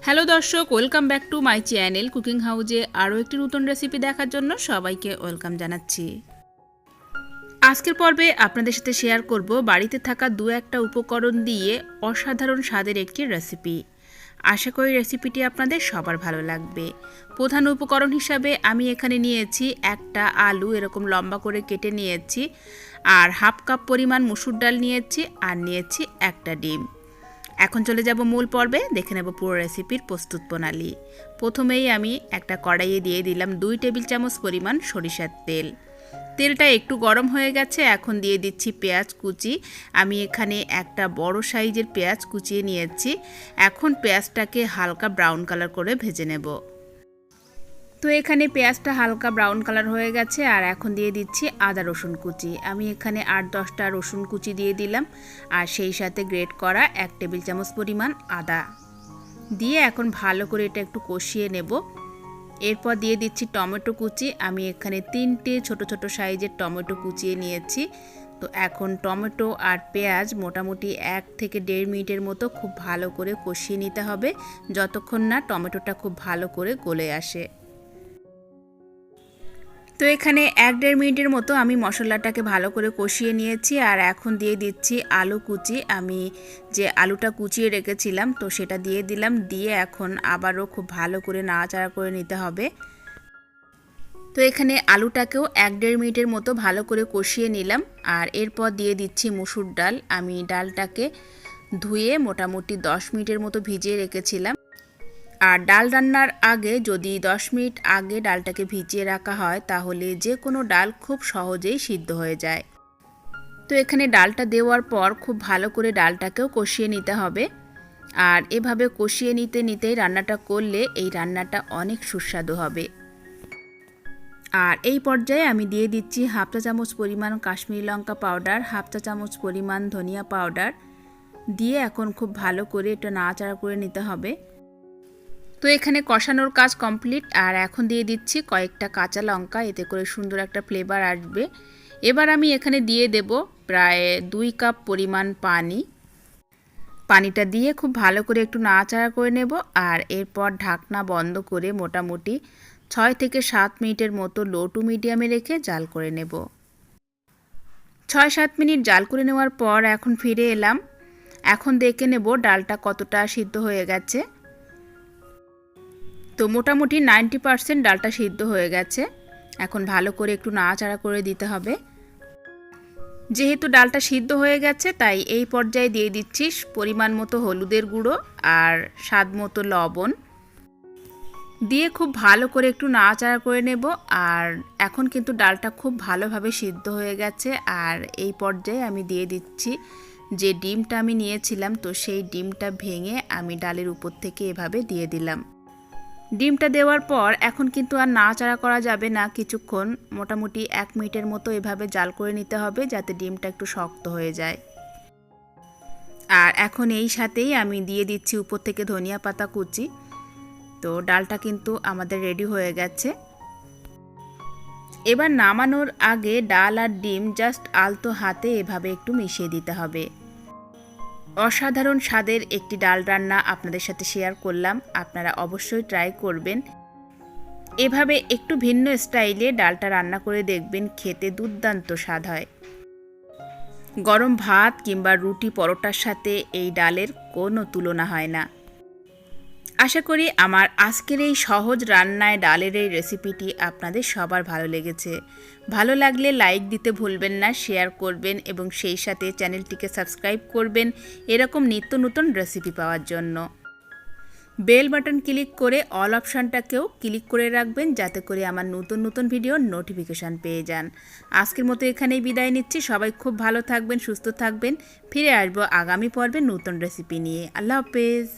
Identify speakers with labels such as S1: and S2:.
S1: Hello দর্শক, welcome back to my channel cooking হাউজে আরও একটি নতুন রেসিপি দেখার জন্য সবাইকে ওয়েলকাম জানাচ্ছি। আজকের পর্বে আপনাদের সাথে শেয়ার করব বাড়িতে থাকা দু একটা উপকরণ দিয়ে অসাধারণ স্বাদের একটি রেসিপি। আশা করি রেসিপিটি আপনাদের সবার ভালো লাগবে। প্রধান উপকরণ হিসাবে আমি এখানে নিয়েছি একটা আলু এরকম লম্বা করে কেটে নিয়েছি, আর হাফ কাপ পরিমাণ মুসুর ডাল নিয়েছি, আর নিয়েছি একটা ডিম। এখন চলে যাব মূল পর্বে, দেখে নেব পুরো রেসিপির প্রস্তুত প্রণালী। প্রথমেই আমি একটা কড়াইয়ে দিয়ে দিলাম 2 টেবিল চামচ পরিমাণ সরিষার তেল। তেলটা একটু গরম হয়ে গেছে, এখন দিয়ে দিচ্ছি পেঁয়াজ কুচি। আমি এখানে একটা বড় সাইজের পেঁয়াজ কুচিয়ে নিয়েছি। এখন পেঁয়াজটাকে হালকা ব্রাউন কালার করে ভেজে নেব। তো এখানে পেঁয়াজটা হালকা ব্রাউন কালার হয়ে গেছে, আর এখন দিয়ে দিচ্ছি আদা রসুন কুচি। আমি এখানে 8-10টা রসুন কুচি দিয়ে দিলাম, আর সেই সাথে গ্রেট করা 1 টেবিল চামচ পরিমাণ আদা দিয়ে এখন ভালো করে এটা একটু কষিয়ে নেব। এরপর দিয়ে দিচ্ছি টমেটো কুচি। আমি এখানে 3টে ছোট ছোট সাইজের টমেটো কুচিয়ে নিয়েছি। তো এখন টমেটো আর পেঁয়াজ মোটামুটি 1 থেকে 1.5 মিনিটের মতো খুব ভালো করে কষিয়ে নিতে হবে, যতক্ষণ না টমেটোটা খুব ভালো করে গলে আসে। তো এখানে 1-1.5 মিনিটের মতো আমি মশলাটাকে ভালো করে কষিয়ে নিয়েছি, আর এখন দিয়ে দিচ্ছি আলু কুচি। আমি যে আলুটা কুচিয়ে রেখেছিলাম তো সেটা দিয়ে দিলাম, দিয়ে এখন আবারও খুব ভালো করে নাড়াচাড়া করে নিতে হবে। তো এখানে আলুটাকেও 1-1.5 মিনিটের মতো ভালো করে কষিয়ে নিলাম, আর এরপর দিয়ে দিচ্ছি মুসুর ডাল। আমি ডালটাকে ধুয়ে মোটামুটি 10 মিনিটের মতো ভিজিয়ে রেখেছিলাম। আর ডাল রান্নার আগে যদি 10 মিনিট আগে ডালটাকে ভিজিয়ে রাখা হয় তাহলে যে কোনো ডাল খুব সহজেই সিদ্ধ হয়ে যায়। তো এখানে ডালটা দেওয়ার পর খুব ভালো করে ডালটাকেও কষিয়ে নিতে হবে, আর এভাবে কষিয়ে নিতে নিতেই রান্নাটা করলে এই রান্নাটা অনেক সুস্বাদু হবে। আর এই পর্যায়ে আমি দিয়ে দিচ্ছি হাফ চা চামচ পরিমাণ কাশ্মীরি লঙ্কা পাউডার, হাফ চা চামচ পরিমাণ ধনিয়া পাউডার দিয়ে এখন খুব ভালো করে এটা নাড়াচাড়া করে নিতে হবে। তো এখানে কষানোর কাজ কমপ্লিট, আর এখন দিয়ে দিচ্ছি কয়েকটা কাঁচা লঙ্কা, এতে করে সুন্দর একটা ফ্লেভার আসবে। এবার আমি এখানে দিয়ে দেব প্রায় 2 কাপ পরিমাণ পানি। পানিটা দিয়ে খুব ভালো করে একটু নাড়াচাড়া করে নেব, আর এরপর ঢাকনা বন্ধ করে মোটামুটি 6 থেকে 7 মিনিটের মতো লো টু মিডিয়ামে রেখে জাল করে নেব। 6-7 মিনিট জাল করে নেওয়ার পর এখন ফিরে এলাম। এখন দেখে নেব ডালটা কতটা সিদ্ধ হয়ে গেছে। তো মোটামুটি 90% ডালটা সিদ্ধ হয়ে গেছে। এখন ভালো করে একটু নাড়াচাড়া করে দিতে হবে। যেহেতু ডালটা সিদ্ধ হয়ে গেছে তাই এই পর্যায়ে দিয়ে দিচ্ছি পরিমাণ মতো হলুদের গুঁড়ো আর স্বাদ মতো লবণ দিয়ে খুব ভালো করে একটু নাড়াচাড়া করে নেব। আর এখন কিন্তু ডালটা খুব ভালোভাবে সিদ্ধ হয়ে গেছে, আর এই পর্যায়ে আমি দিয়ে দিচ্ছি যে ডিমটা আমি নিয়েছিলাম, তো সেই ডিমটা ভেঙে আমি ডালের উপর থেকে এভাবে দিয়ে দিলাম। ডিমটা দেওয়ার পর এখন কিন্তু আর নাড়াচাড়া করা যাবে না, কিছুক্ষণ মোটামুটি 1 মিনিটের মতো এভাবে জাল করে নিতে হবে যাতে ডিমটা একটু শক্ত হয়ে যায়। আর এখন এই সাথেই আমি দিয়ে দিচ্ছি উপর থেকে ধনিয়া পাতা কুচি। তো ডালটা কিন্তু আমাদের রেডি হয়ে গেছে। এবার নামানোর আগে ডাল আর ডিম জাস্ট আলতো হাতে এভাবে একটু মিশিয়ে দিতে হবে। অসাধারণ স্বাদের একটি ডাল রান্না আপনাদের সাথে শেয়ার করলাম, আপনারা অবশ্যই ট্রাই করবেন। এভাবে একটু ভিন্ন স্টাইলে ডালটা রান্না করে দেখবেন, খেতে দুর্দান্ত স্বাদ হয়। গরম ভাত কিংবা রুটি পরোটার সাথে এই ডালের কোনো তুলনা হয় না। আশা করি আমার আজকের এই সহজ রান্নায় ডালের এই রেসিপিটি আপনাদের সবার ভালো লেগেছে। ভালো লাগলে লাইক দিতে ভুলবেন না, শেয়ার করবেন এবং সেই সাথে চ্যানেলটিকে সাবস্ক্রাইব করবেন এরকম নিত্য নতুন রেসিপি পাওয়ার জন্য। বেল বাটন ক্লিক করে অল অপশানটাকেও ক্লিক করে রাখবেন যাতে করে আমার নতুন নতুন ভিডিওর নোটিফিকেশান পেয়ে যান। আজকের মতো এখানেই বিদায় নিচ্ছি। সবাই খুব ভালো থাকবেন, সুস্থ থাকবেন। ফিরে আসবো আগামী পর্বে নতুন রেসিপি নিয়ে। আল্লাহ হাফেজ।